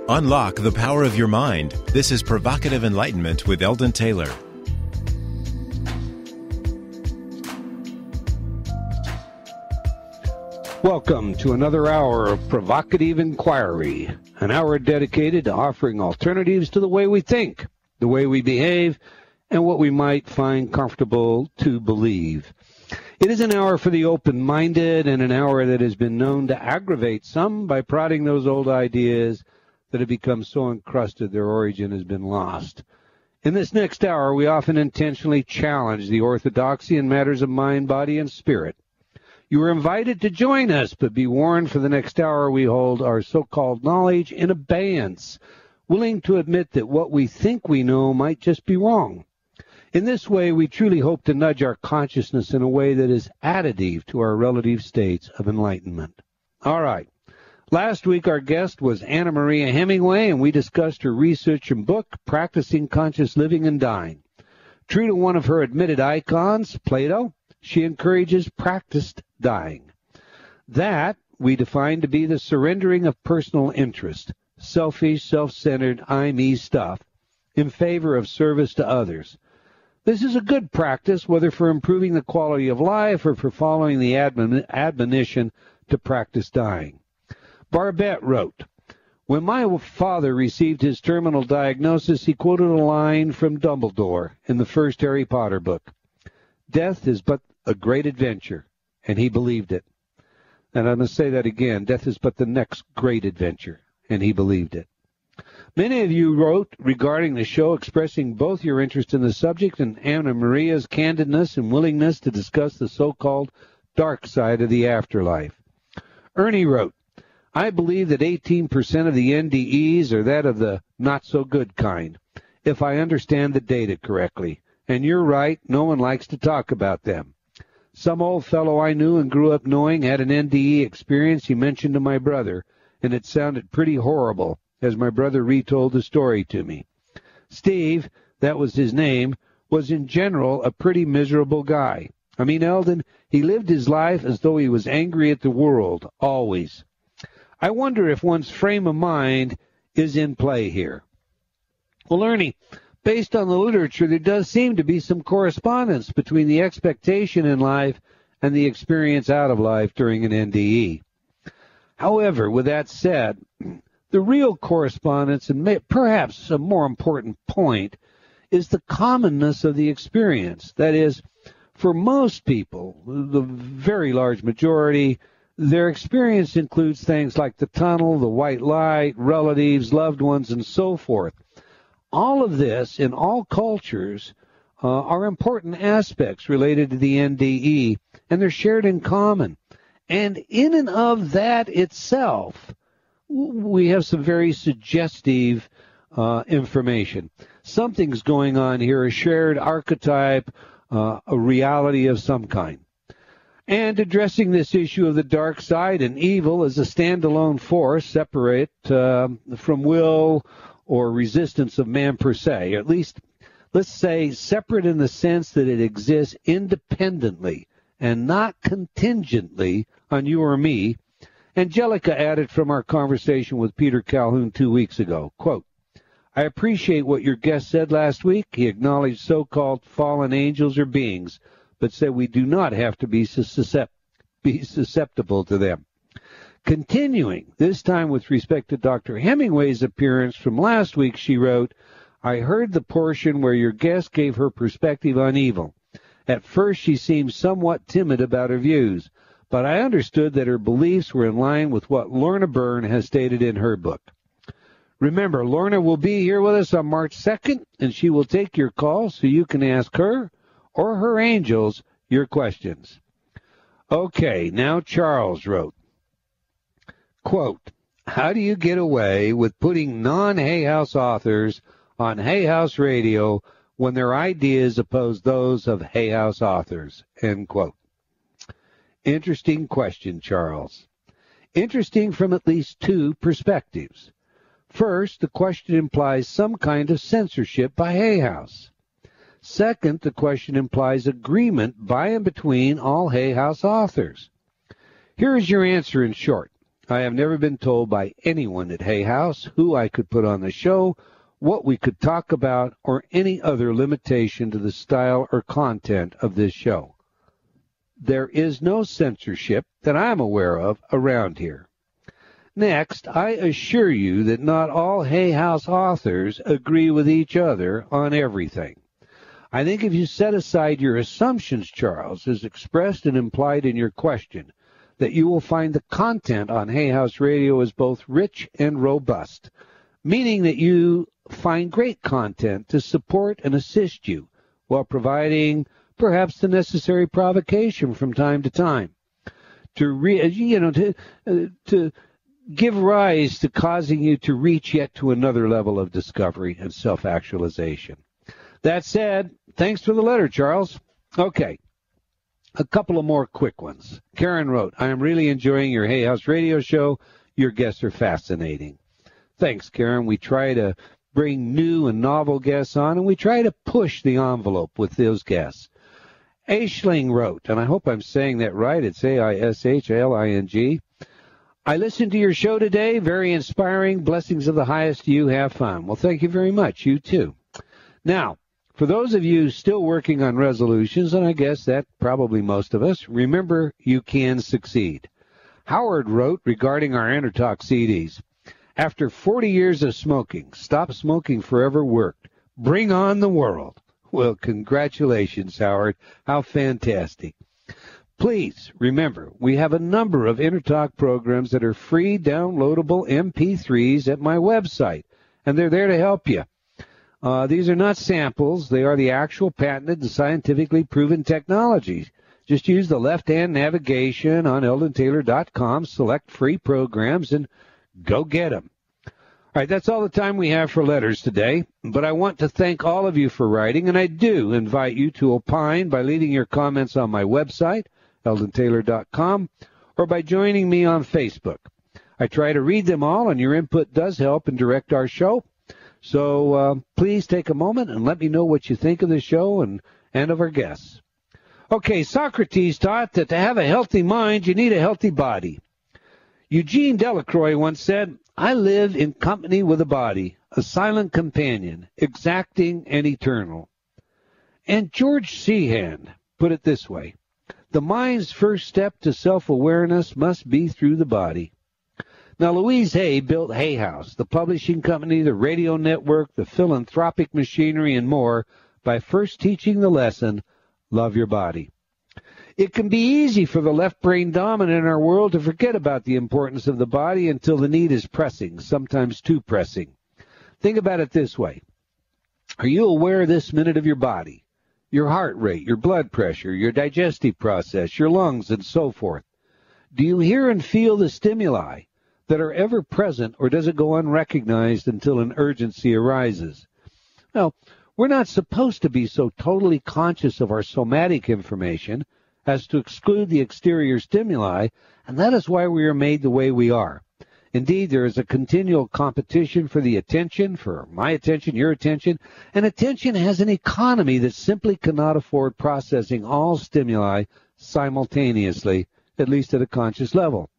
Unlock the power of your mind. This is Provocative Enlightenment with Eldon Taylor. Welcome to another hour of Provocative Inquiry, an hour dedicated to offering alternatives to the way we think, the way we behave, and what we might find comfortable to believe. It is an hour for the open-minded and an hour that has been known to aggravate some by prodding those old ideas that have become so encrusted their origin has been lost. In this next hour, we often intentionally challenge the orthodoxy in matters of mind, body, and spirit. You are invited to join us, but be warned, for the next hour we hold our so-called knowledge in abeyance, willing to admit that what we think we know might just be wrong. In this way, we truly hope to nudge our consciousness in a way that is additive to our relative states of enlightenment. All right. Last week, our guest was Anna Maria Hemingway, and we discussed her research and book, Practicing Conscious Living and Dying. True to one of her admitted icons, Plato, she encourages practiced dying. That we define to be the surrendering of personal interest, selfish, self-centered, I-me stuff, in favor of service to others. This is a good practice, whether for improving the quality of life or for following the admonition to practice dying. Barbette wrote, "When my father received his terminal diagnosis, he quoted a line from Dumbledore in the first Harry Potter book. Death is but a great adventure, and he believed it." And I'm going to say that again. Death is but the next great adventure, and he believed it. Many of you wrote regarding the show, expressing both your interest in the subject and Anna Maria's candidness and willingness to discuss the so-called dark side of the afterlife. Ernie wrote, "I believe that 18% of the NDEs are that of the not-so-good kind, if I understand the data correctly. And you're right, no one likes to talk about them. Some old fellow I knew and grew up knowing had an NDE experience he mentioned to my brother, and it sounded pretty horrible, as my brother retold the story to me. Steve, that was his name, was in general a pretty miserable guy. I mean, Eldon, he lived his life as though he was angry at the world, always. I wonder if one's frame of mind is in play here." Well, Ernie, based on the literature, there does seem to be some correspondence between the expectation in life and the experience out of life during an NDE. However, with that said, the real correspondence, and perhaps a more important point, is the commonness of the experience. That is, for most people, the very large majority, their experience includes things like the tunnel, the white light, relatives, loved ones, and so forth. All of this, in all cultures, are important aspects related to the NDE, and they're shared in common. And in and of that itself, we have some very suggestive information. Something's going on here, a shared archetype, a reality of some kind. And addressing this issue of the dark side and evil as a standalone force, separate from will or resistance of man per se, or at least, let's say, separate in the sense that it exists independently and not contingently on you or me. Angelica added from our conversation with Peter Calhoun 2 weeks ago, quote, "I appreciate what your guest said last week. He acknowledged so-called fallen angels or beings, but said we do not have to be susceptible to them." Continuing, this time with respect to Dr. Hemingway's appearance from last week, she wrote, "I heard the portion where your guest gave her perspective on evil. At first she seemed somewhat timid about her views, but I understood that her beliefs were in line with what Lorna Byrne has stated in her book." Remember, Lorna will be here with us on March 2nd, and she will take your call so you can ask her or her angels your questions. Okay, now Charles wrote, quote, "How do you get away with putting non-Hay House authors on Hay House radio when their ideas oppose those of Hay House authors?" End quote. Interesting question, Charles. Interesting from at least two perspectives. First, the question implies some kind of censorship by Hay House. Second, the question implies agreement by and between all Hay House authors. Here is your answer in short. I have never been told by anyone at Hay House who I could put on the show, what we could talk about, or any other limitation to the style or content of this show. There is no censorship that I'm aware of around here. Next, I assure you that not all Hay House authors agree with each other on everything. I think if you set aside your assumptions, Charles, as expressed and implied in your question, that you will find the content on Hay House Radio is both rich and robust, meaning that you find great content to support and assist you while providing perhaps the necessary provocation from time to time to give rise to causing you to reach yet to another level of discovery and self-actualization. That said, thanks for the letter, Charles. Okay. A couple of more quick ones. Karen wrote, I am really enjoying your Hay House Radio show. Your guests are fascinating. Thanks, Karen. We try to bring new and novel guests on, and we try to push the envelope with those guests. Aisling wrote, and I hope I'm saying that right. It's Aishling. I listened to your show today. Very inspiring. Blessings of the highest to you. Have fun. Well, thank you very much. You too. Now, for those of you still working on resolutions, and I guess that probably most of us, remember you can succeed. Howard wrote regarding our Entertalk CDs, after 40 years of smoking, Stop Smoking Forever worked. Bring on the world. Well, congratulations, Howard. How fantastic. Please remember, we have a number of Entertalk programs that are free downloadable MP3s at my website, and they're there to help you. These are not samples. They are the actual patented and scientifically proven technologies. Just use the left-hand navigation on eldontaylor.com, select free programs, and go get them. All right, that's all the time we have for letters today, but I want to thank all of you for writing, and I do invite you to opine by leaving your comments on my website, eldontaylor.com, or by joining me on Facebook. I try to read them all, and your input does help and direct our show. So please take a moment and let me know what you think of the show and of our guests. Okay, Socrates taught that to have a healthy mind, you need a healthy body. Eugene Delacroix once said, I live in company with a body, a silent companion, exacting and eternal. And George Seahand put it this way, the mind's first step to self-awareness must be through the body. Now, Louise Hay built Hay House, the publishing company, the radio network, the philanthropic machinery, and more by first teaching the lesson, love your body. It can be easy for the left brain dominant in our world to forget about the importance of the body until the need is pressing, sometimes too pressing. Think about it this way. Are you aware this minute of your body, your heart rate, your blood pressure, your digestive process, your lungs, and so forth? Do you hear and feel the stimuli that are ever present, or does it go unrecognized until an urgency arises? Well, we're not supposed to be so totally conscious of our somatic information as to exclude the exterior stimuli, and that is why we are made the way we are. Indeed, there is a continual competition for the attention, for my attention, your attention, and attention has an economy that simply cannot afford processing all stimuli simultaneously, at least at a conscious level.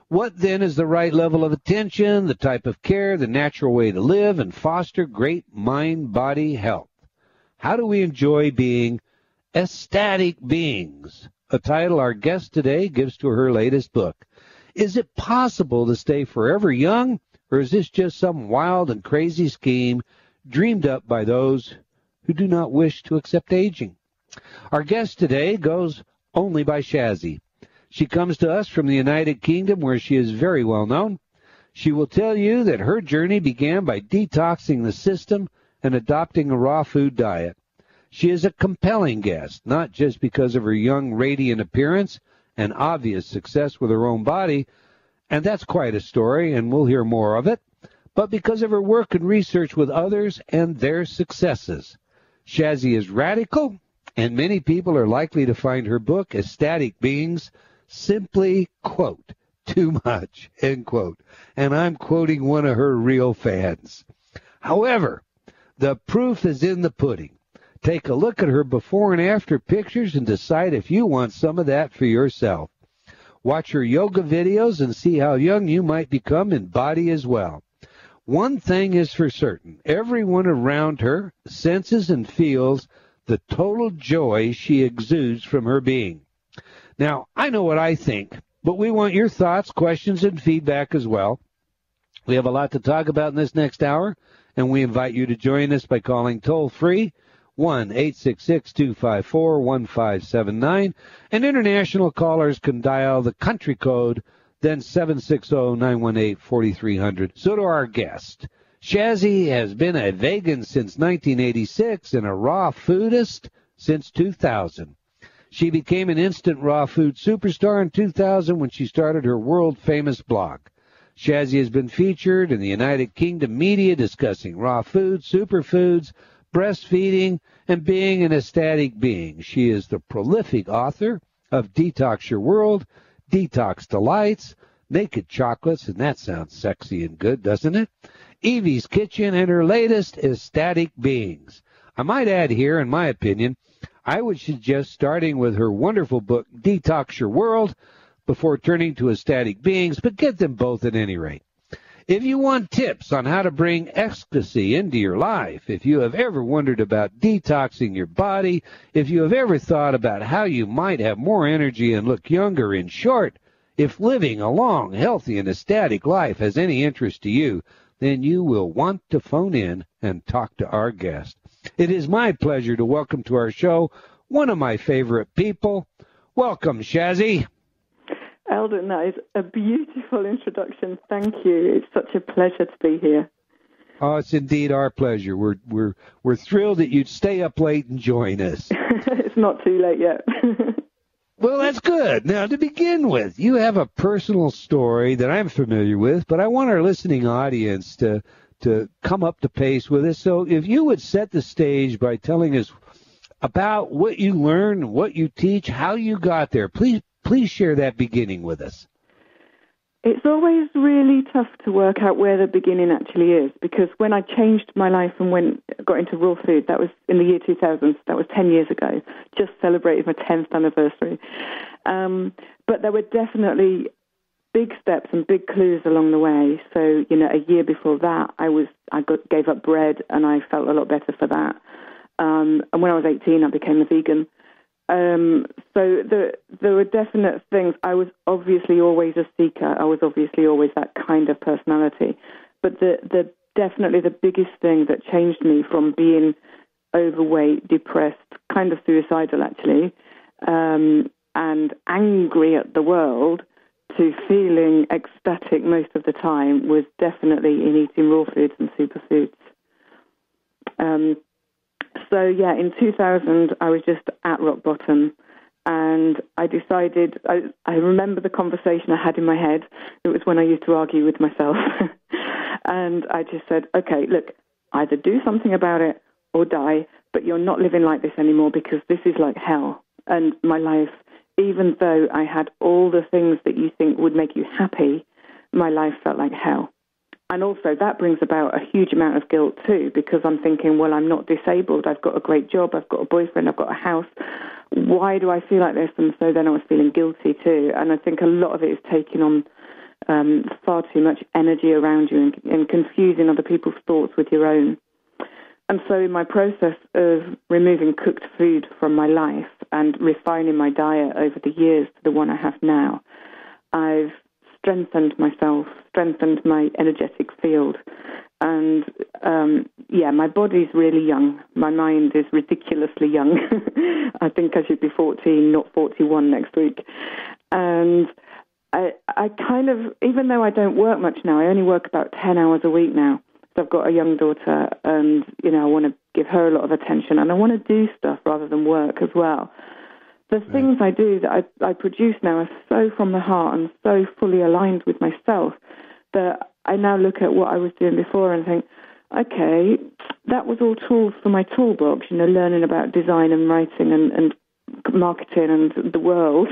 What then is the right level of attention, the type of care, the natural way to live and foster great mind-body health? How do we enjoy being ecstatic beings? A title our guest today gives to her latest book. Is it possible to stay forever young, or is this just some wild and crazy scheme dreamed up by those who do not wish to accept aging? Our guest today goes only by Shazzie. She comes to us from the United Kingdom, where she is very well known. She will tell you that her journey began by detoxing the system and adopting a raw food diet. She is a compelling guest, not just because of her young, radiant appearance and obvious success with her own body, and that's quite a story, and we'll hear more of it, but because of her work and research with others and their successes. Shazzie is radical, and many people are likely to find her book, Ecstatic Beings, simply, quote, too much, end quote. And I'm quoting one of her real fans. However, the proof is in the pudding. Take a look at her before and after pictures and decide if you want some of that for yourself. Watch her yoga videos and see how young you might become in body as well. One thing is for certain. Everyone around her senses and feels the total joy she exudes from her being. Now, I know what I think, but we want your thoughts, questions, and feedback as well. We have a lot to talk about in this next hour, and we invite you to join us by calling toll-free 1-866-254-1579, and international callers can dial the country code, then 760-918-4300. So to our guest. Shazzie has been a vegan since 1986 and a raw foodist since 2000. She became an instant raw food superstar in 2000 when she started her world-famous blog. Shazzie has been featured in the United Kingdom media discussing raw food, superfoods, breastfeeding, and being an ecstatic being. She is the prolific author of Detox Your World, Detox Delights, Naked Chocolates, and that sounds sexy and good, doesn't it? Evie's Kitchen, and her latest, Ecstatic Beings. I might add here, in my opinion, I would suggest starting with her wonderful book, Detox Your World, before turning to Ecstatic Beings, but get them both at any rate. If you want tips on how to bring ecstasy into your life, if you have ever wondered about detoxing your body, if you have ever thought about how you might have more energy and look younger, in short, if living a long, healthy, and ecstatic life has any interest to you, then you will want to phone in and talk to our guest. It is my pleasure to welcome to our show one of my favorite people. Welcome, Shazzie. Eldon, that is a beautiful introduction. Thank you. It's such a pleasure to be here. Oh, it's indeed our pleasure. We're thrilled that you'd stay up late and join us. It's not too late yet. Well, that's good. Now, to begin with, you have a personal story that I'm familiar with, but I want our listening audience to come up to pace with us. So if you would set the stage by telling us about what you learned, what you teach, how you got there, please share that beginning with us. It's always really tough to work out where the beginning actually is, because when I changed my life and got into raw food, that was in the year 2000. That was 10 years ago. Just celebrated my 10th anniversary. But there were definitely big steps and big clues along the way. So, a year before that, gave up bread, and I felt a lot better for that. And when I was 18, I became a vegan. So there were definite things. I was obviously always a seeker. I was obviously always that kind of personality. But definitely the biggest thing that changed me from being overweight, depressed, kind of suicidal actually, and angry at the world, to feeling ecstatic most of the time was definitely in eating raw foods and superfoods. So, in 2000, I was just at rock bottom, and I decided, I remember the conversation I had in my head. It was when I used to argue with myself. And I just said, okay, look, either do something about it or die, but you're not living like this anymore, because this is like hell. And my life, even though I had all the things that you think would make you happy, my life felt like hell. And also that brings about a huge amount of guilt too, because I'm thinking, well, I'm not disabled. I've got a great job. I've got a boyfriend. I've got a house. Why do I feel like this? And so then I was feeling guilty too. And I think a lot of it is taking on far too much energy around you and confusing other people's thoughts with your own. And so in my process of removing cooked food from my life and refining my diet over the years to the one I have now, I've strengthened myself, strengthened my energetic field. And, my body's really young. My mind is ridiculously young. I think I should be 14, not 41 next week. And I kind of, even though I don't work much now, I only work about 10 hours a week now. So I've got a young daughter, and, I want to give her a lot of attention, and I want to do stuff rather than work as well. The things I do that I produce now are so from the heart and so fully aligned with myself that I now look at what I was doing before and think, okay, that was all tools for my toolbox, learning about design and writing and marketing and the world.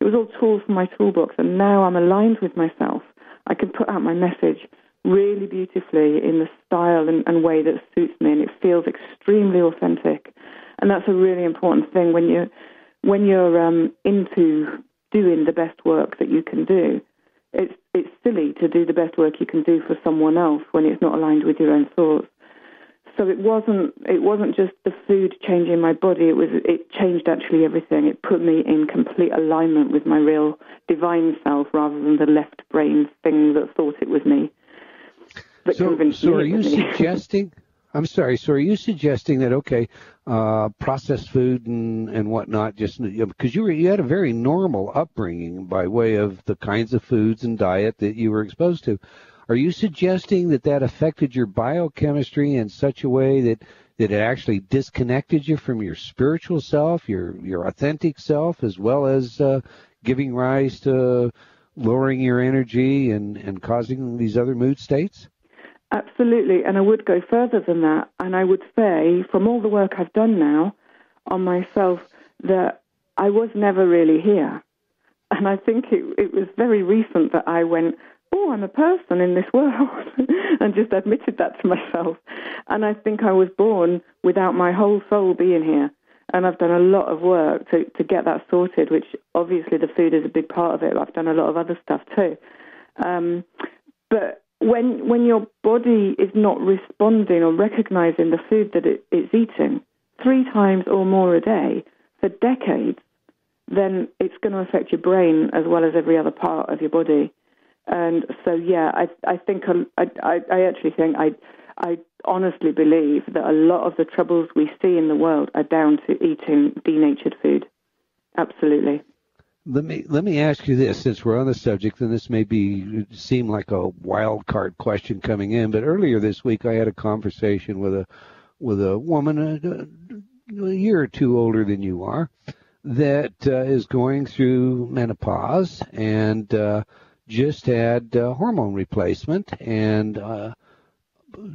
It was all tools for my toolbox, and now I'm aligned with myself. I can put out my message really beautifully in the style and way that suits me, and it feels extremely authentic. And that's a really important thing when you're into doing the best work that you can do. It's silly to do the best work you can do for someone else when it's not aligned with your own thoughts. So it wasn't just the food changing my body. It changed actually everything. It put me in complete alignment with my real divine self, rather than the left brain thing that thought it was me. So are you suggesting? I'm sorry. So are you suggesting that processed food and whatnot, just because you had a very normal upbringing by way of the kinds of foods and diet that you were exposed to? Are you suggesting that affected your biochemistry in such a way that it actually disconnected you from your spiritual self, your authentic self, as well as giving rise to lowering your energy and causing these other mood states? Absolutely, and I would go further than that, and I would say, from all the work I've done now on myself, that I was never really here. And I think it was very recent that I went, oh, I'm a person in this world, and just admitted that to myself. And I think I was born without my whole soul being here. And I've done a lot of work to get that sorted, which obviously the food is a big part of it. I've done a lot of other stuff too. But when your body is not responding or recognizing the food that it's eating 3 times or more a day for decades, then it's going to affect your brain as well as every other part of your body. And so, yeah, I think I actually think I honestly believe that a lot of the troubles we see in the world are down to eating denatured food. Absolutely. Let me ask you this, since we're on the subject, and this may seem like a wild card question coming in, but earlier this week I had a conversation with a woman a year or two older than you are that is going through menopause and just had hormone replacement, and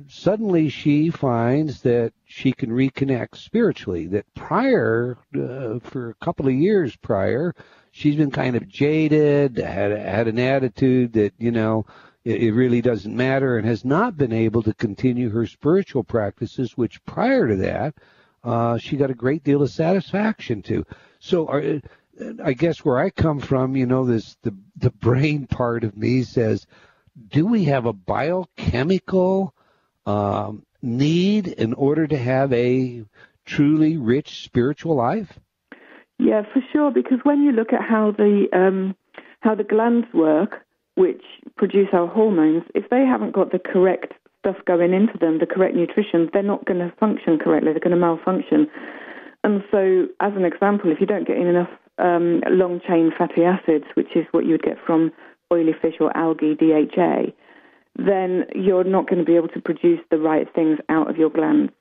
suddenly she finds that she can reconnect spiritually. That prior, for a couple of years prior, she's been kind of jaded, had an attitude that, it really doesn't matter, and has not been able to continue her spiritual practices, which prior to that, she got a great deal of satisfaction to. So I guess where I come from, the brain part of me says, do we have a biochemical need in order to have a truly rich spiritual life? Yeah, for sure. Because when you look at how the glands work, which produce our hormones, if they haven't got the correct stuff going into them, the correct nutrition, they're not going to function correctly. They're going to malfunction. And so, as an example, if you don't get in enough long-chain fatty acids, which is what you would get from oily fish or algae, DHA, then you're not going to be able to produce the right things out of your glands.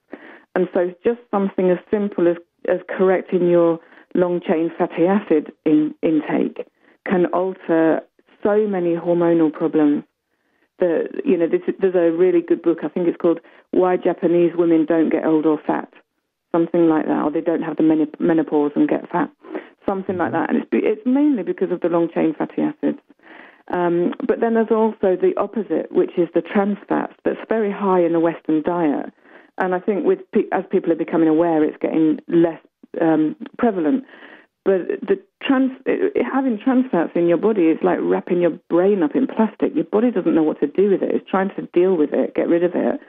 And so just something as simple as correcting your long-chain fatty acid intake can alter so many hormonal problems. There's a really good book, I think it's called Why Japanese Women Don't Get Old or Fat, something like that, or they don't have the menopause and get fat, something like that. And it's mainly because of the long-chain fatty acids. But then there's also the opposite, which is the trans fats, that's very high in the Western diet. And I think as people are becoming aware, it's getting less prevalent. But having trans fats in your body is like wrapping your brain up in plastic. Your body doesn't know what to do with it. It's trying to deal with it, get rid of it.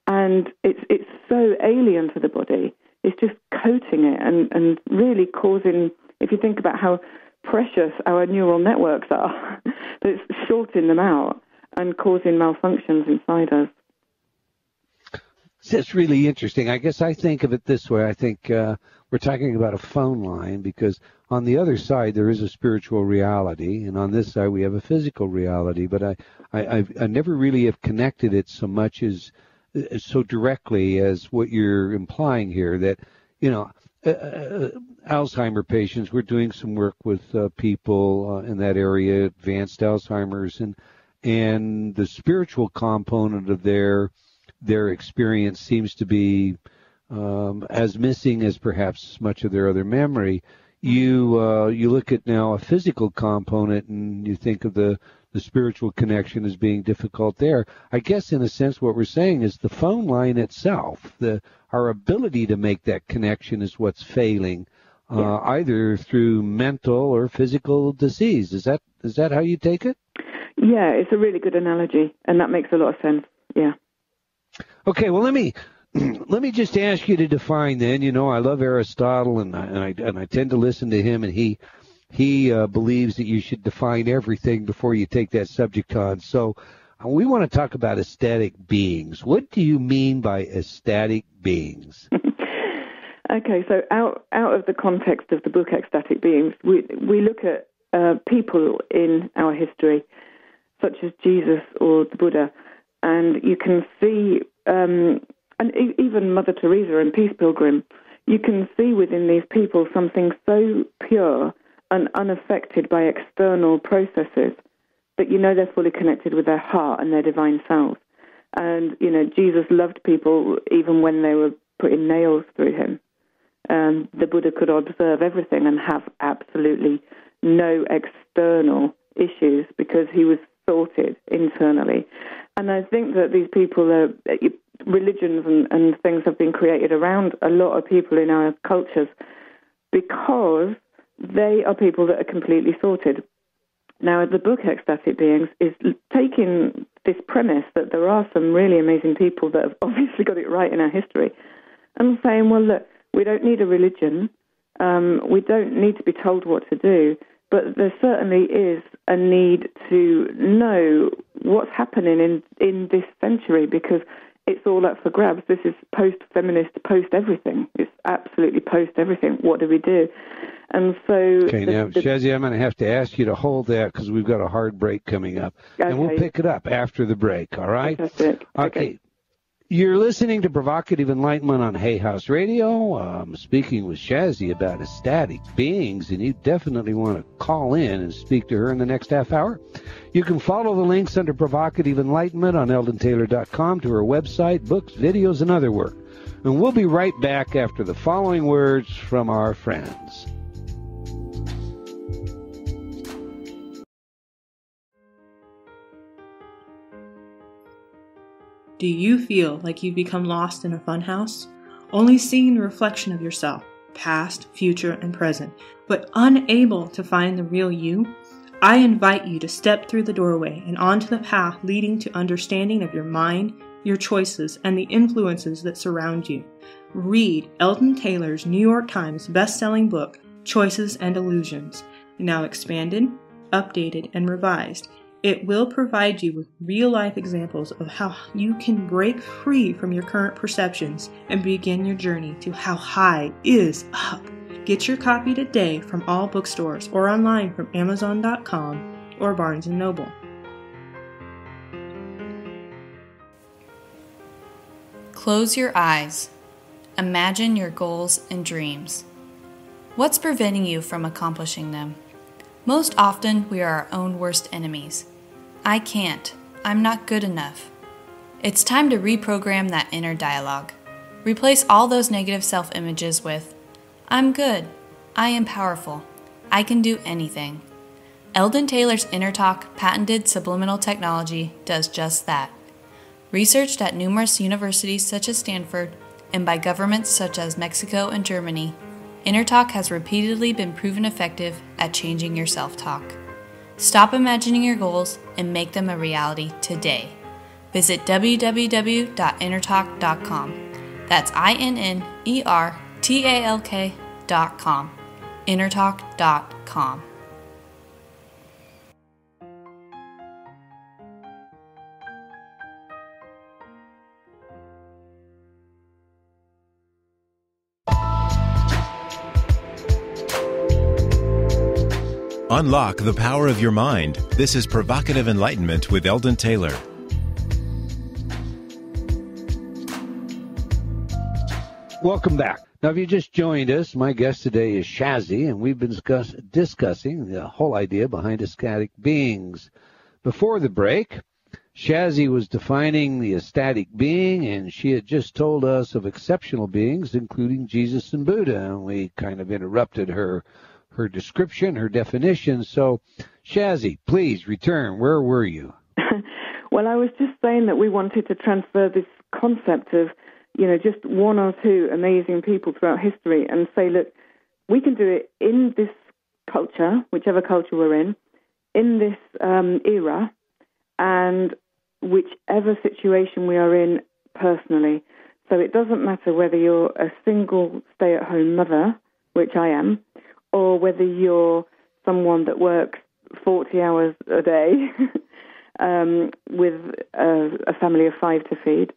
And it's so alien to the body. It's just coating it and really causing, if you think about how precious our neural networks are, it's shorting them out and causing malfunctions inside us. It's really interesting. I guess I think of it this way. I think we're talking about a phone line, because on the other side there is a spiritual reality, and on this side we have a physical reality. But I never really have connected it so much as so directly as what you're implying here. That Alzheimer patients, we're doing some work with people in that area, advanced Alzheimer's, and the spiritual component of their experience seems to be as missing as perhaps much of their other memory. You look at now a physical component, and you think of the spiritual connection as being difficult there. I guess in a sense what we're saying is the phone line itself, our ability to make that connection is what's failing. either through mental or physical disease. Is that how you take it? Yeah, it's a really good analogy, and that makes a lot of sense. Yeah. Okay, well, let me just ask you to define then. You know, I love Aristotle, and I tend to listen to him, and he believes that you should define everything before you take that subject on. So we want to talk about ecstatic beings. What do you mean by ecstatic beings? Okay, so out of the context of the book Ecstatic Beings, we look at people in our history, such as Jesus or the Buddha, and you can see, and even Mother Teresa and Peace Pilgrim, you can see within these people something so pure and unaffected by external processes that you know they're fully connected with their heart and their divine selves. And, you know, Jesus loved people even when they were putting nails through him. The Buddha could observe everything and have absolutely no external issues because he was sorted internally. And I think that these people, religions and things have been created around a lot of people in our cultures because they are people that are completely sorted. Now, the book Ecstatic Beings is taking this premise that there are some really amazing people that have obviously got it right in our history and saying, well, look, we don't need a religion. We don't need to be told what to do. But there certainly is a need to know what's happening in this century because it's all up for grabs. This is post-feminist, post-everything. It's absolutely post-everything. What do we do? And so... Okay, now, Shazzie, I'm going to have to ask you to hold that because we've got a hard break coming up. Okay. And we'll pick it up after the break, all right? Fantastic. Okay. You're listening to Provocative Enlightenment on Hay House Radio. I'm speaking with Shazzie about ecstatic beings, and you definitely want to call in and speak to her in the next half hour. You can follow the links under Provocative Enlightenment on eldontaylor.com to her website, books, videos, and other work. And we'll be right back after the following words from our friends. Do you feel like you've become lost in a funhouse, only seeing the reflection of yourself, past, future, and present, but unable to find the real you? I invite you to step through the doorway and onto the path leading to understanding of your mind, your choices, and the influences that surround you. Read Eldon Taylor's New York Times best-selling book, Choices and Illusions, now expanded, updated, and revised. It will provide you with real-life examples of how you can break free from your current perceptions and begin your journey to how high is up. Get your copy today from all bookstores or online from Amazon.com or Barnes & Noble. Close your eyes. Imagine your goals and dreams. What's preventing you from accomplishing them? Most often, we are our own worst enemies. I can't. I'm not good enough. It's time to reprogram that inner dialogue. Replace all those negative self-images with, I'm good. I am powerful. I can do anything. Eldon Taylor's Inner Talk patented subliminal technology does just that. Researched at numerous universities such as Stanford and by governments such as Mexico and Germany, Inner Talk has repeatedly been proven effective at changing your self-talk. Stop imagining your goals and make them a reality today. Visit www.innertalk.com. That's INNERTALK.com. Innertalk.com. Unlock the power of your mind. This is Provocative Enlightenment with Eldon Taylor. Welcome back. Now, if you just joined us, my guest today is Shazzie, and we've been discussing the whole idea behind ecstatic beings. Before the break, Shazzie was defining the ecstatic being, and she had just told us of exceptional beings, including Jesus and Buddha, and we kind of interrupted her description, her definition. So, Shazzie, please return. Where were you? Well, I was just saying that we wanted to transfer this concept of, just one or two amazing people throughout history and say, look, we can do it in this culture, whichever culture we're in this era, and whichever situation we are in personally. So it doesn't matter whether you're a single stay-at-home mother, which I am, or whether you're someone that works 40 hours a day with a family of 5 to feed,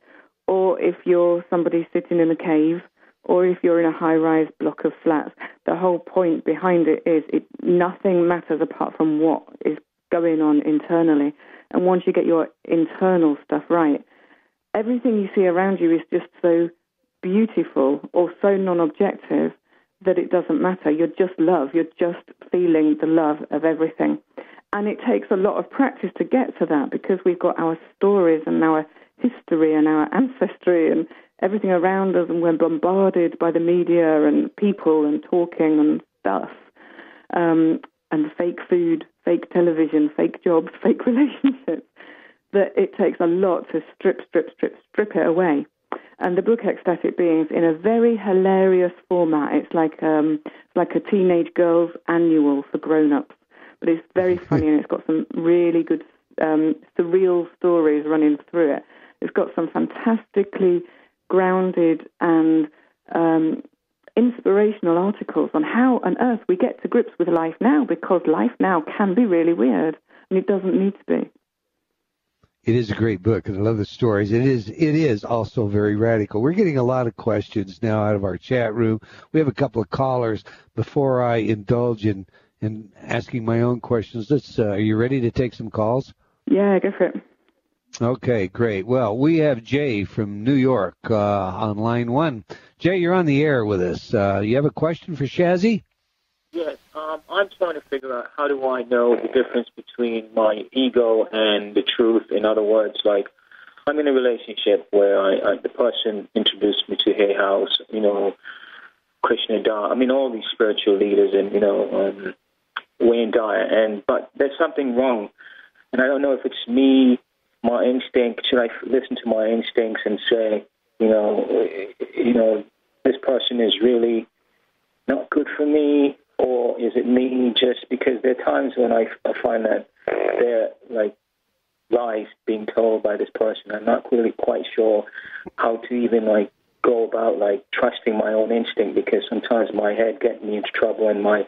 or if you're somebody sitting in a cave, or if you're in a high-rise block of flats. The whole point behind it is nothing matters apart from what is going on internally. And once you get your internal stuff right, everything you see around you is just so beautiful or so non-objective that it doesn't matter. You're just love. You're just feeling the love of everything. And it takes a lot of practice to get to that because we've got our stories and our history and our ancestry and everything around us, and we're bombarded by the media and people and talking and stuff, and fake food, fake television, fake jobs, fake relationships, that it takes a lot to strip it away. And the book Ecstatic Beings, in a very hilarious format, it's like a teenage girl's annual for grown-ups, but it's very funny and it's got some really good surreal stories running through it. It's got some fantastically grounded and inspirational articles on how on earth we get to grips with life now, because life now can be really weird, and it doesn't need to be. It is a great book, and I love the stories. It is also very radical. We're getting a lot of questions now out of our chat room. We have a couple of callers. Before I indulge in asking my own questions, are you ready to take some calls? Yeah, go for it. Okay, great. Well, we have Jay from New York on line 1. Jay, you're on the air with us. You have a question for Shazzie? Yes. I'm trying to figure out how do I know the difference between my ego and the truth. In other words, like I'm in a relationship where the person introduced me to Hay House, Krishna Da, all these spiritual leaders and, Wayne Dyer, but there's something wrong. And I don't know if it's me, my instinct. Should I listen to my instincts and say, this person is really not good for me? Or is it me just because there are times when I find that they're like lies being told by this person. I'm not really quite sure how to even go about trusting my own instinct, because sometimes my head gets me into trouble and my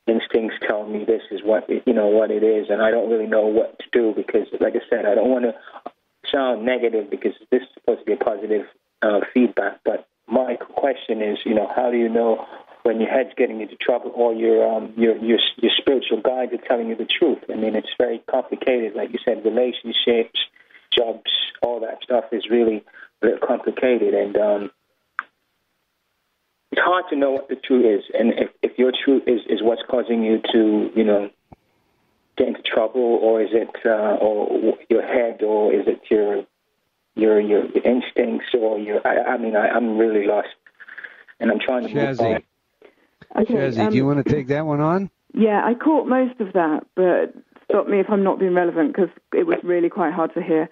instincts tell me this is what it is, and I don't really know what to do because, like I said, I don't want to sound negative because this is supposed to be a positive feedback. But my question is, how do you know when your head's getting into trouble or your spiritual guides are telling you the truth? It's very complicated. Like you said, relationships, jobs, all that stuff is really a little complicated, and it's hard to know what the truth is. And if your truth is what's causing you to, get into trouble, or is it or your head, or is it your instincts, or I'm really lost, and I'm trying to move on. Okay, Shazzie, do you want to take that one on? Yeah, I caught most of that, but stop me if I'm not being relevant, because it was really quite hard to hear.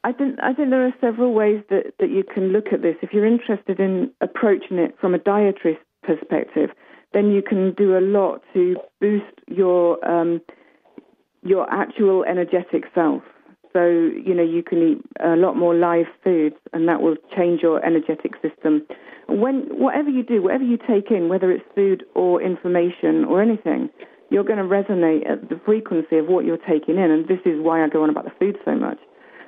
I think there are several ways that you can look at this. If you're interested in approaching it from a dietary perspective, then you can do a lot to boost your actual energetic self. So, you can eat a lot more live foods, and that will change your energetic system. Whatever you do, whatever you take in, whether it's food or information or anything, you're going to resonate at the frequency of what you're taking in. And this is why I go on about the food so much,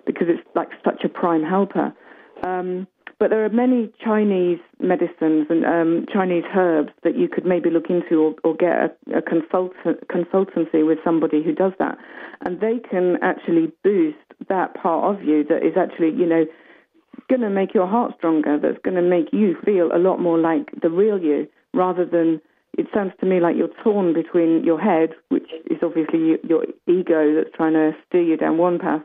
because it's like such a prime helper. But there are many Chinese medicines and Chinese herbs that you could maybe look into, or get a consultancy with somebody who does that. And they can actually boost that part of you that is actually, going to make your heart stronger, that's going to make you feel a lot more like the real you, rather than, it sounds to me like you're torn between your head, which is obviously your ego that's trying to steer you down one path,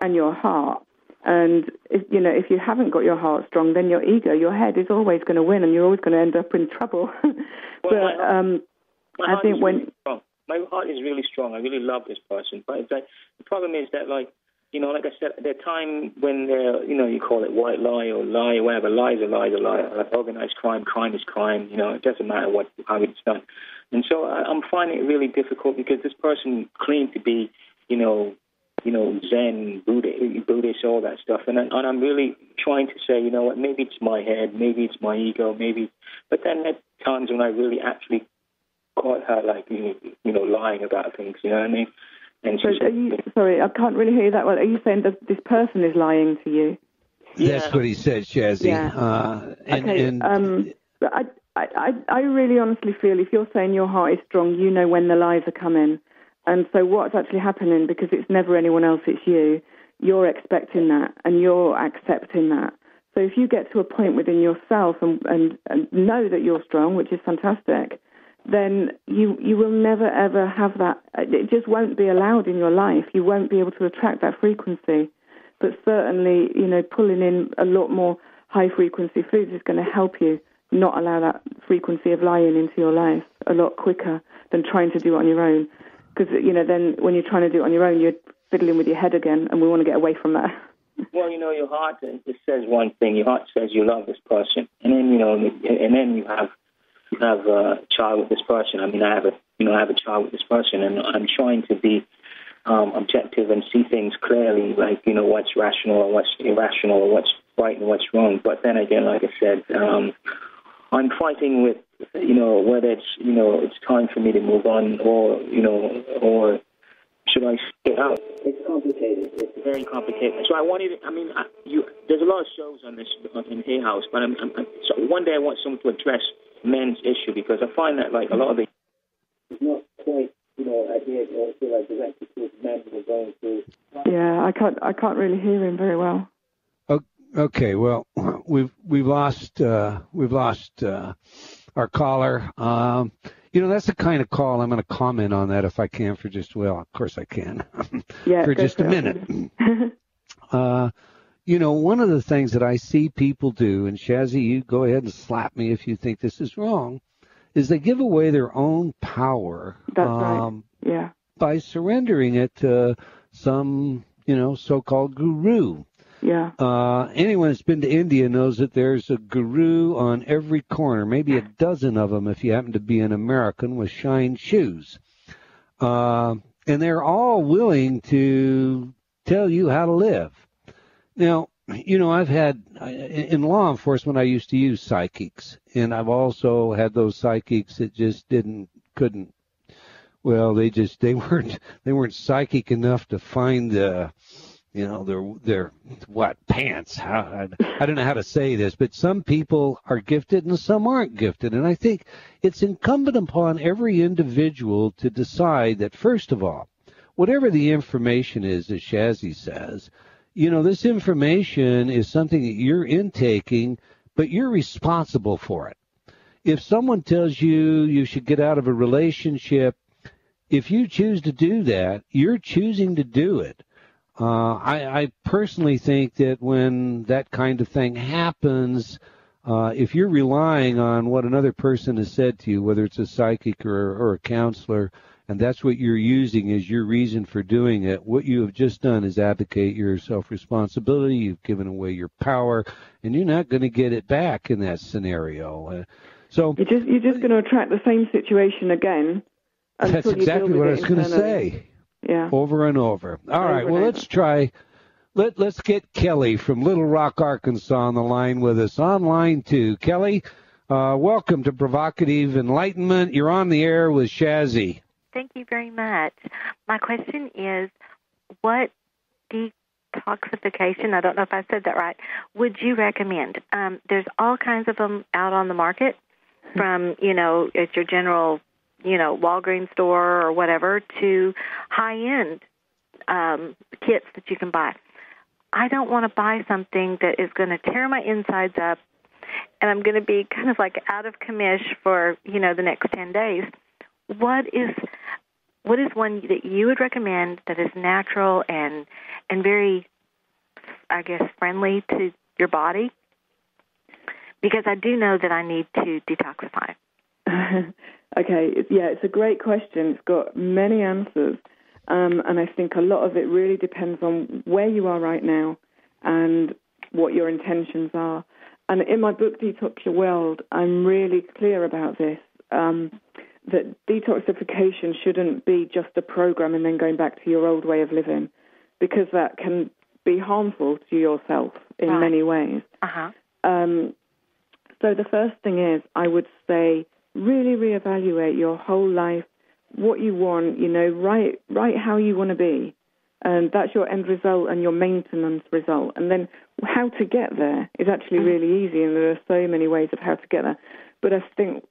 and your heart. And if you haven't got your heart strong, then your ego, your head, is always going to win, and you're always going to end up in trouble. My heart is really strong. I really love this person, but the problem is that like I said, there are times when they're, you call it white lie or whatever. Lies are lies are lies. Like organized crime is crime. It doesn't matter how it's done. And so I'm finding it really difficult because this person claimed to be, Zen, Buddhist, all that stuff. And I'm really trying to say, you know what, maybe it's my head, maybe it's my ego, but then at times when I really actually caught her, lying about things, you know what I mean? And so sorry, I can't really hear you that well. Are you saying that this person is lying to you? Yeah. That's what he said, Shazzie. Yeah. I really honestly feel if you're saying your heart is strong, you know when the lies are coming. And so what's actually happening, because it's never anyone else, it's you, you're expecting that and you're accepting that. So if you get to a point within yourself and know that you're strong, which is fantastic, then you will never, ever have that. It just won't be allowed in your life. You won't be able to attract that frequency. But certainly, pulling in a lot more high-frequency foods is going to help you not allow that frequency of lying into your life a lot quicker than trying to do it on your own. Because, then when you're trying to do it on your own, you're fiddling with your head again, and we want to get away from that. Well, your heart just says one thing. Your heart says you love this person, and then you have a child with this person. I mean, I have a child with this person, and I'm trying to be objective and see things clearly, like what's rational or what's irrational or what's right and what's wrong. But then again, like I said, I'm fighting with whether it's time for me to move on or should I stay out. It's complicated. It's very complicated. So I wanted. There's a lot of shows on this in Hay House, but so one day I want someone to address men's issue, because I find that a lot of it is not quite adhered or feel directed towards men who are going through. Yeah, I can't really hear him very well. Okay, well, we've lost our caller. That's the kind of call I'm going to comment on that if I can for just, well, of course I can, for just a minute. One of the things that I see people do, and Shazzie, you go ahead and slap me if you think this is wrong, is they give away their own power. That's right. Yeah. By surrendering it to some, so-called guru. Yeah. Anyone that's been to India knows that there's a guru on every corner, maybe a dozen of them if you happen to be an American with shined shoes. And they're all willing to tell you how to live. Now, I've had, in law enforcement, I used to use psychics, and I've also had those psychics that just couldn't, well, they weren't psychic enough to find their pants. I don't know how to say this, but some people are gifted and some aren't gifted. And I think it's incumbent upon every individual to decide that, first of all, whatever the information is, as Shazzie says, this information is something that you're intaking, but you're responsible for it. If someone tells you should get out of a relationship, if you choose to do that, you're choosing to do it. I personally think that when that kind of thing happens, if you're relying on what another person has said to you, whether it's a psychic or a counselor, and that's what you're using as your reason for doing it, what you have just done is abdicate your self-responsibility. You've given away your power, and you're not going to get it back in that scenario. So you're just going to attract the same situation again. That's exactly what I was going to say. Yeah. Over and over. All right. Well, let's try. Let's get Kelly from Little Rock, Arkansas on the line with us. On line 2. Kelly, welcome to Provocative Enlightenment. You're on the air with Shazzie. Thank you very much. My question is, what detoxification, I don't know if I said that right, would you recommend? There's all kinds of them out on the market from, at your general Walgreens store or whatever, to high-end kits that you can buy. I don't want to buy something that is going to tear my insides up, and I'm going to be kind of like out of commish for, the next 10 days. What is one that you would recommend that is natural and very, I guess, friendly to your body? Because I do know that I need to detoxify. Okay, it's a great question. It's got many answers. And I think a lot of it really depends on where you are right now and what your intentions are. And in my book, Detox Your World, I'm really clear about this, that detoxification shouldn't be just a program and then going back to your old way of living, because that can be harmful to yourself in many ways. Uh-huh. So the first thing is, I would say, really reevaluate your whole life, what you want, write how you want to be. And that's your end result and your maintenance result. And then how to get there is actually really easy, and there are so many ways of how to get there. But I think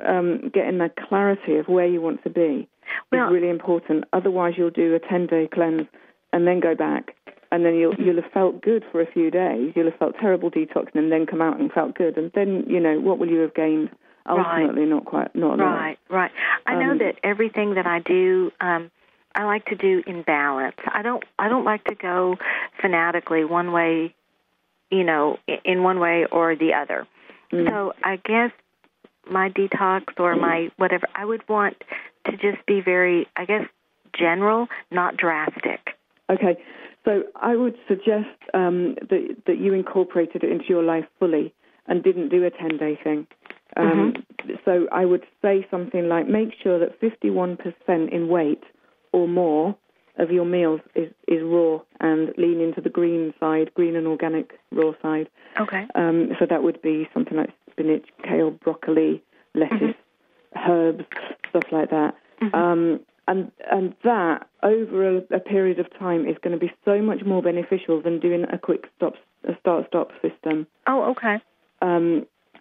getting that clarity of where you want to be is really important. Otherwise, you'll do a 10-day cleanse and then go back. And then you'll have felt good for a few days. You'll have felt terrible detoxing and then come out and felt good. And then, what will you have gained? Ultimately, not a lot. Right. I know that everything that I do, I like to do in balance. I don't like to go fanatically one way, in one way or the other. So I guess my detox or my whatever, I would want to just be very, I guess, general, not drastic. Okay. So I would suggest that you incorporated it into your life fully and didn't do a 10-day thing. So I would say something like, make sure that 51% in weight or more of your meals is raw, and lean into the green side, green and organic raw side. Okay. So that would be something like spinach, kale, broccoli, lettuce, herbs, stuff like that. And that, over a period of time, is going to be so much more beneficial than doing a quick start-stop system. Oh, okay.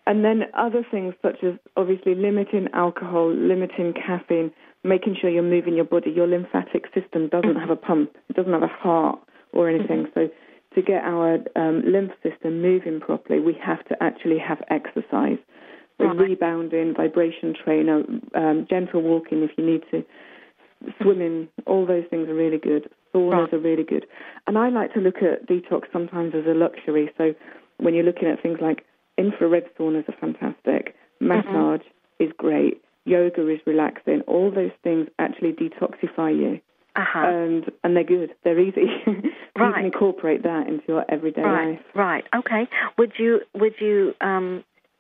And then other things such as, obviously, limiting alcohol, limiting caffeine, making sure you're moving your body. Your lymphatic system doesn't have a pump. It doesn't have a heart or anything. So to get our lymph system moving properly, we have to actually have exercise. So rebounding, vibration trainer, gentle walking if you need to, swimming, all those things are really good. Saunas are really good. And I like to look at detox sometimes as a luxury. So when you're looking at things like infrared saunas are fantastic, massage is great, yoga is relaxing, all those things actually detoxify you. And they're good. They're easy. You can incorporate that into your everyday life. Right. Okay. Would you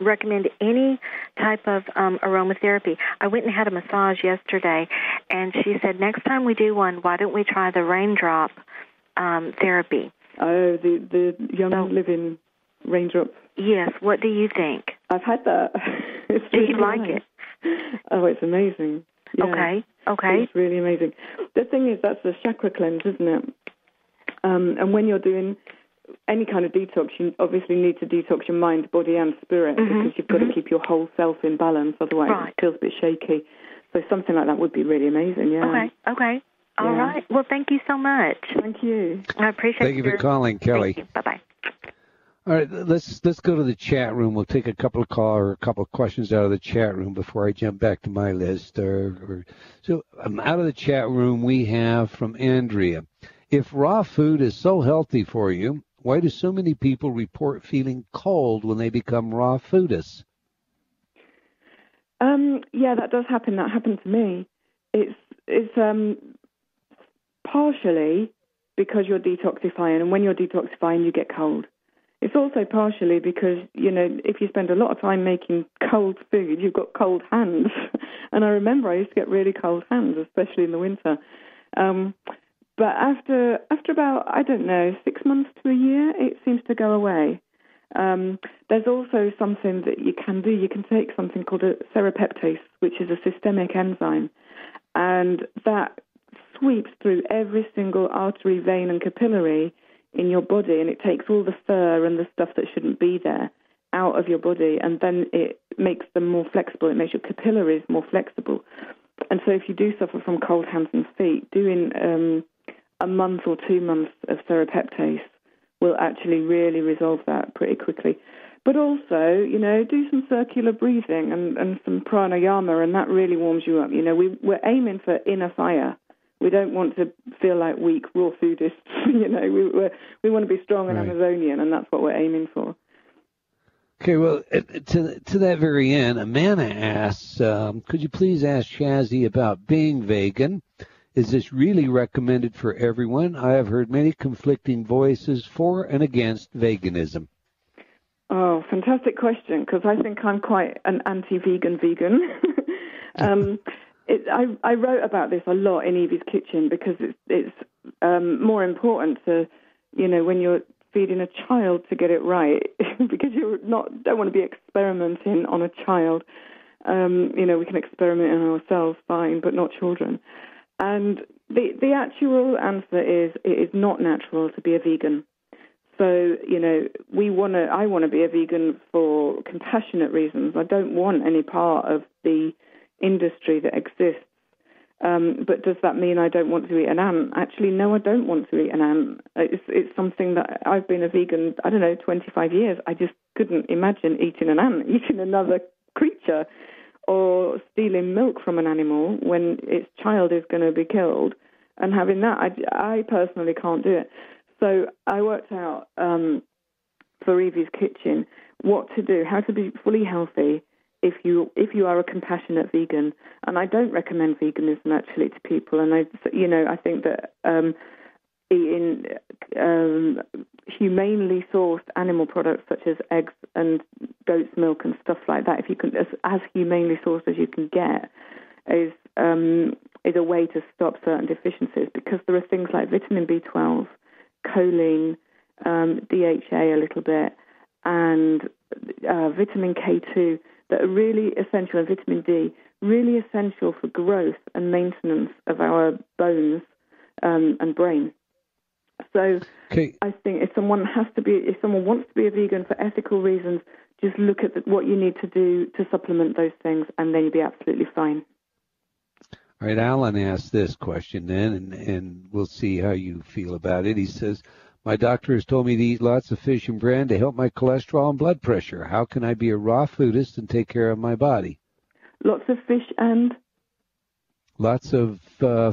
recommend any type of aromatherapy? I went and had a massage yesterday, and she said, next time we do one, why don't we try the raindrop therapy? Oh, the Young Living raindrop. Yes. What do you think? I've had that. Do you like it? Oh, it's amazing. Yeah. Okay. It's really amazing. The thing is, that's a chakra cleanse, isn't it? And when you're doing any kind of detox, you obviously need to detox your mind, body, and spirit, because you've got to keep your whole self in balance. Otherwise, it feels a bit shaky. So something like that would be really amazing. Yeah. Okay. All right. Well, thank you so much. Thank you. I appreciate it. Thank you for calling, Kelly. Thank you. Bye-bye. All right, let's go to the chat room. We'll take a couple of questions out of the chat room before I jump back to my list. So out of the chat room, we have from Andrea. If raw food is so healthy for you, why do so many people report feeling cold when they become raw foodists? Yeah, that does happen. That happened to me. It's partially because you're detoxifying, and when you're detoxifying, you get cold. It's also partially because, if you spend a lot of time making cold food, you've got cold hands. And I remember I used to get really cold hands, especially in the winter. But after about, 6 months to a year, it seems to go away. There's also something that you can do. You can take something called a serrapeptase, which is a systemic enzyme. And that sweeps through every single artery, vein, and capillary in your body, and it takes all the fur and the stuff that shouldn't be there out of your body, and then it makes them more flexible. It makes your capillaries more flexible. And so if you do suffer from cold hands and feet, doing a month or 2 months of serrapeptase will actually really resolve that pretty quickly. But also, do some circular breathing and some pranayama, and that really warms you up. We're aiming for inner fire. We don't want to feel like weak, raw foodists. We want to be strong and Amazonian, and that's what we're aiming for. Okay, well, to that very end, Amanda asks, could you please ask Shazzie about being vegan? Is this really recommended for everyone? I have heard many conflicting voices for and against veganism. Oh, fantastic question, because I think I'm quite an anti-vegan vegan. I wrote about this a lot in Evie's Kitchen because it's more important to, when you're feeding a child to get it right, because you don't want to be experimenting on a child. We can experiment on ourselves, fine, but not children. And the actual answer is it is not natural to be a vegan. So, I want to be a vegan for compassionate reasons. I don't want any part of the industry that exists. But does that mean I don't want to eat an ant? Actually, no, I don't want to eat an ant. It's something that I've been a vegan, 25 years. I just couldn't imagine eating an ant, eating another creature, or stealing milk from an animal when its child is going to be killed, and having that. I personally can't do it. So I worked out for Evie's Kitchen what to do, how to be fully healthy if you are a compassionate vegan. And I don't recommend veganism actually to people. And I think that eating humanely sourced animal products such as eggs and goat's milk and stuff like that, if you can, as humanely sourced as you can get, is a way to stop certain deficiencies, because there are things like vitamin B12, choline, DHA a little bit, and vitamin K2 that are really essential, and vitamin D, really essential for growth and maintenance of our bones and brain. So I think if someone wants to be a vegan for ethical reasons, just look at what you need to do to supplement those things, and then you'll be absolutely fine. All right, Alan asked this question then, and we'll see how you feel about it. He says, my doctor has told me to eat lots of fish and bran to help my cholesterol and blood pressure. How can I be a raw foodist and take care of my body? Lots of fish and? Lots of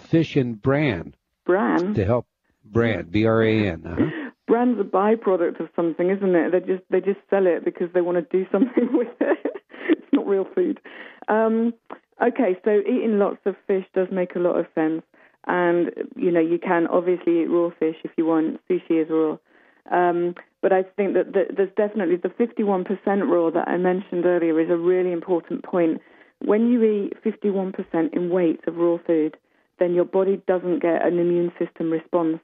fish and bran. Bran? To help bran, B-R-A-N. Uh-huh. Bran's a byproduct of something, isn't it? They just sell it because they want to do something with it. It's not real food. Okay, so eating lots of fish does make a lot of sense. And, you can obviously eat raw fish if you want. Sushi is raw. But I think that there's definitely the 51% raw that I mentioned earlier is a really important point. When you eat 51% in weight of raw food, then your body doesn't get an immune system response.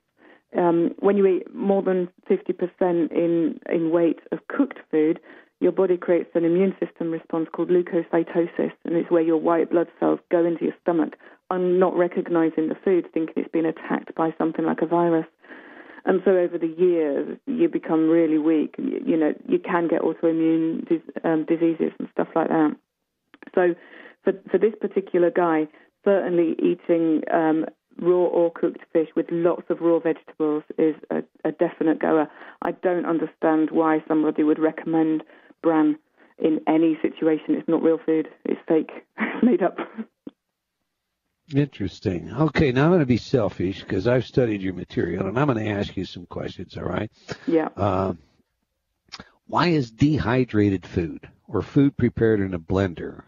When you eat more than 50% in weight of cooked food, your body creates an immune system response called leukocytosis, and it's where your white blood cells go into your stomach and not recognizing the food, thinking it's been attacked by something like a virus. And so over the years, you become really weak. You can get autoimmune diseases and stuff like that. So for this particular guy, certainly eating raw or cooked fish with lots of raw vegetables is a definite goer. I don't understand why somebody would recommend bran in any situation. It's not real food. It's fake. It's made up. Interesting. Okay, now I'm going to be selfish because I've studied your material, and I'm going to ask you some questions, all right? Yeah. Why is dehydrated food or food prepared in a blender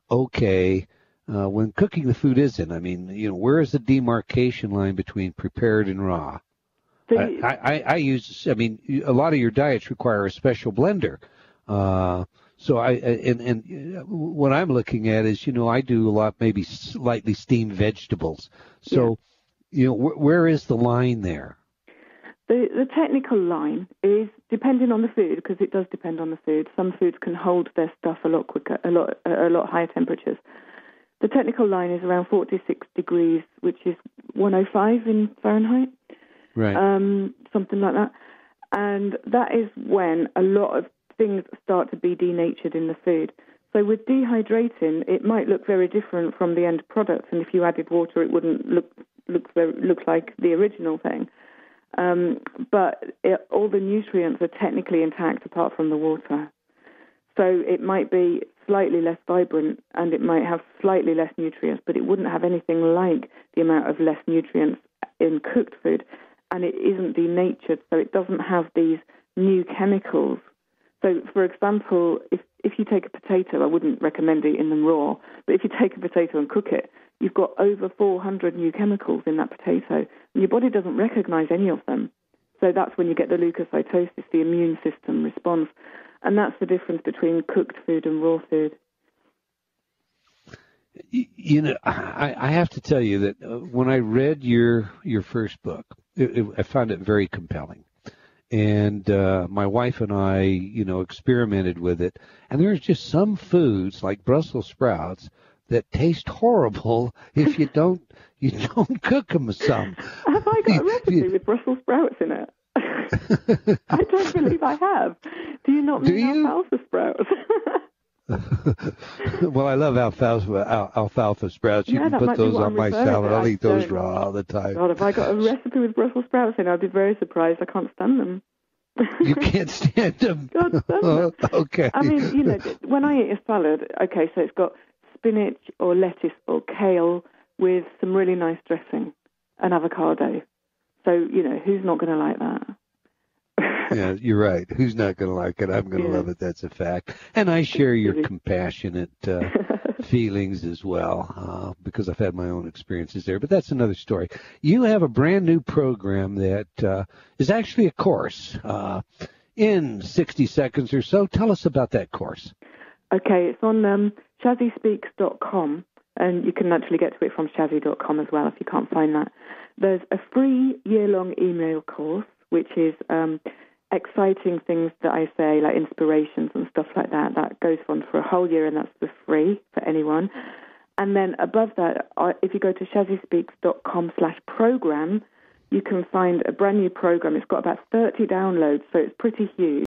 okay when cooking the food isn't? I mean, where is the demarcation line between prepared and raw? A lot of your diets require a special blender. So what I'm looking at is, I do a lot, maybe slightly steamed vegetables. So, where is the line there? The technical line is depending on the food, because it does depend on the food. Some foods can hold their stuff a lot quicker, a lot higher temperatures. The technical line is around 46 degrees, which is 105 in Fahrenheit. Right. Something like that. And that is when a lot of things start to be denatured in the food. So with dehydrating, it might look very different from the end product, and if you added water, it wouldn't look like the original thing. But all the nutrients are technically intact apart from the water. So it might be slightly less vibrant, and it might have slightly less nutrients, but it wouldn't have anything like the amount of less nutrients in cooked food. And it isn't denatured, so it doesn't have these new chemicals. So, for example, if you take a potato, I wouldn't recommend eating them raw, but if you take a potato and cook it, you've got over 400 new chemicals in that potato, and your body doesn't recognize any of them. So that's when you get the leukocytosis, the immune system response. And that's the difference between cooked food and raw food. You know, I have to tell you that when I read your first book, I found it very compelling. And my wife and I, experimented with it. And there's just some foods like Brussels sprouts that taste horrible if you don't cook them some. Have I got a recipe with Brussels sprouts in it? I don't believe I have. Do you not mean alfalfa sprouts? Well, I love alfalfa sprouts. You can put those on my salad. I'll eat those raw all the time. God, if I got a recipe with Brussels sprouts in, I'd be very surprised. I can't stand them. You can't stand them? God, stand them. Okay. I mean, when I eat a salad, okay, so it's got spinach or lettuce or kale with some really nice dressing and avocado. So, who's not going to like that? Yeah, you're right. Who's not going to like it? I'm going to love it. That's a fact. And I share your compassionate feelings as well, because I've had my own experiences there. But that's another story. You have a brand new program that is actually a course in 60 seconds or so. Tell us about that course. Okay, it's on ShazzieSpeaks.com, and you can actually get to it from Shazzie.com as well if you can't find that. There's a free year-long email course, which is exciting things that I say, like inspirations and stuff like that. That goes on for a whole year, and that's for free for anyone. And then above that, if you go to ShazzieSpeaks.com/program, you can find a brand new program. It's got about 30 downloads, so it's pretty huge.